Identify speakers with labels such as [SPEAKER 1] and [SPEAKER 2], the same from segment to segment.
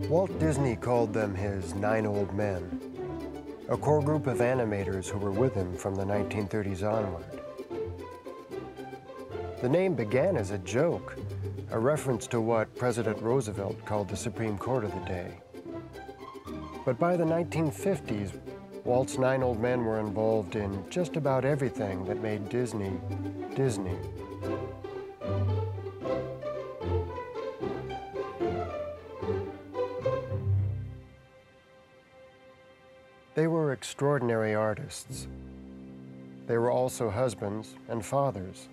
[SPEAKER 1] Walt Disney called them his 9 old men, a core group of animators who were with him from the 1930s onward. The name began as a joke, a reference to what President Roosevelt called the Supreme Court of the day. But by the 1950s, Walt's 9 old men were involved in just about everything that made Disney, Disney. They were extraordinary artists. They were also husbands and fathers.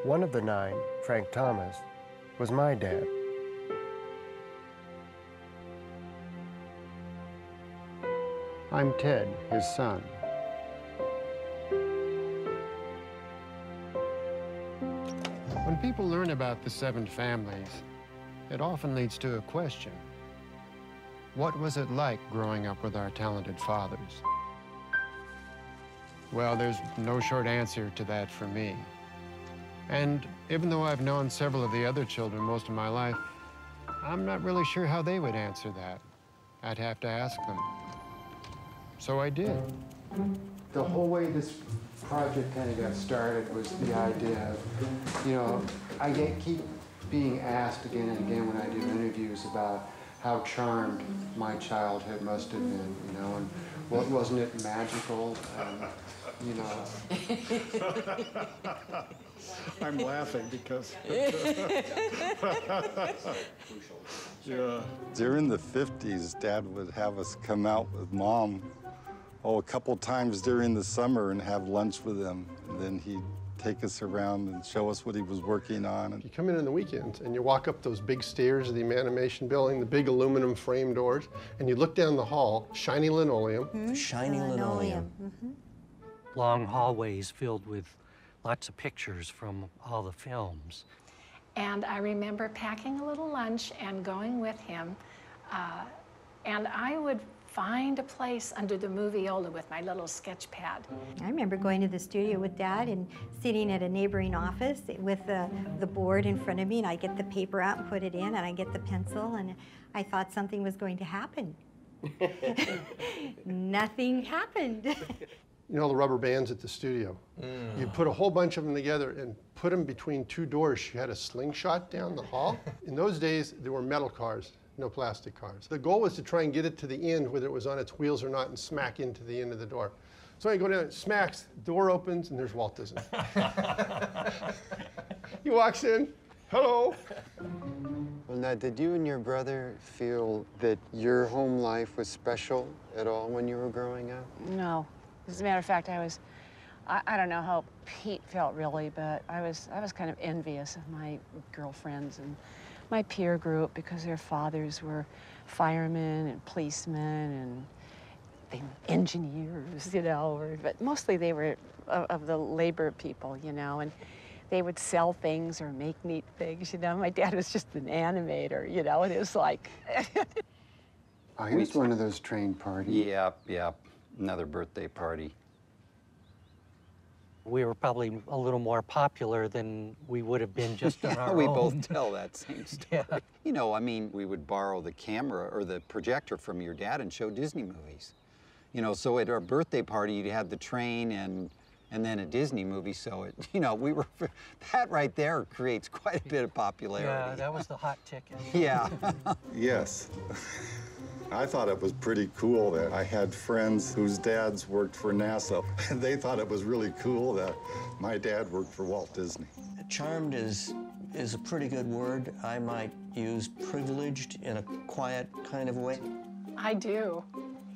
[SPEAKER 1] One of the 9, Frank Thomas, was my dad. I'm Ted, his son. When people learn about the 7 families, it often leads to a question. What was it like growing up with our talented fathers? Well, there's no short answer to that for me. And even though I've known several of the other children most of my life, I'm not really sure how they would answer that. I'd have to ask them. So I did. The whole way this project kind of got started was the idea of, you know, I keep being asked again and again when I do interviews about how charmed my childhood must have been, you know, and wasn't it magical, you know.
[SPEAKER 2] I'm laughing because... Yeah.
[SPEAKER 3] During the 50s, Dad would have us come out with Mom, a couple times during the summer and have lunch with him. And then he'd take us around and show us what he was working on.
[SPEAKER 4] You come in on the weekends and you walk up those big stairs of the animation building, the big aluminum frame doors, and you look down the hall, shiny linoleum.
[SPEAKER 5] Mm-hmm. Shiny linoleum.
[SPEAKER 6] Mm-hmm. Long hallways filled with lots of pictures from all the films.
[SPEAKER 5] And I remember packing a little lunch and going with him, and I would find a place under the moviola with my little sketch pad.
[SPEAKER 7] I remember going to the studio with Dad and sitting at a neighboring office with the board in front of me, and I get the paper out and put it in, and I get the pencil, and I thought something was going to happen. Nothing happened.
[SPEAKER 4] You know the rubber bands at the studio? Mm. You put a whole bunch of them together and put them between 2 doors. You had a slingshot down the hall. In those days, there were metal cars, no plastic cars. The goal was to try and get it to the end, whether it was on its wheels or not, and smack into the end of the door. So I go down, it smacks, door opens, and there's Walt Disney. He walks in, hello.
[SPEAKER 1] Well, now, did you and your brother feel that your home life was special at all when you were growing up?
[SPEAKER 8] No. As a matter of fact, I don't know how Pete felt really, but I was kind of envious of my girlfriends and my peer group because their fathers were firemen and policemen and engineers, you know, but mostly they were of the labor people, you know, and they would sell things or make neat things, you know. My dad was just an animator, you know, and it was like...
[SPEAKER 1] Oh, he was one of those trained parties.
[SPEAKER 9] Yeah. Another birthday party.
[SPEAKER 6] We were probably a little more popular than we would have been just on our own.
[SPEAKER 9] We both tell that same story.
[SPEAKER 6] Yeah.
[SPEAKER 9] You know, I mean, we would borrow the camera or the projector from your dad and show Disney movies. You know, so at our birthday party, you'd have the train and then a Disney movie, so it, you know, that right there creates quite a bit of popularity.
[SPEAKER 6] Yeah, that was the hot ticket.
[SPEAKER 9] Yeah.
[SPEAKER 3] Yes. I thought it was pretty cool that I had friends whose dads worked for NASA, and they thought it was really cool that my dad worked for Walt Disney.
[SPEAKER 10] Charmed is a pretty good word. I might use privileged in a quiet kind of way.
[SPEAKER 5] I do.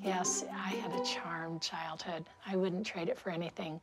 [SPEAKER 5] Yes, I had a charmed childhood. I wouldn't trade it for anything.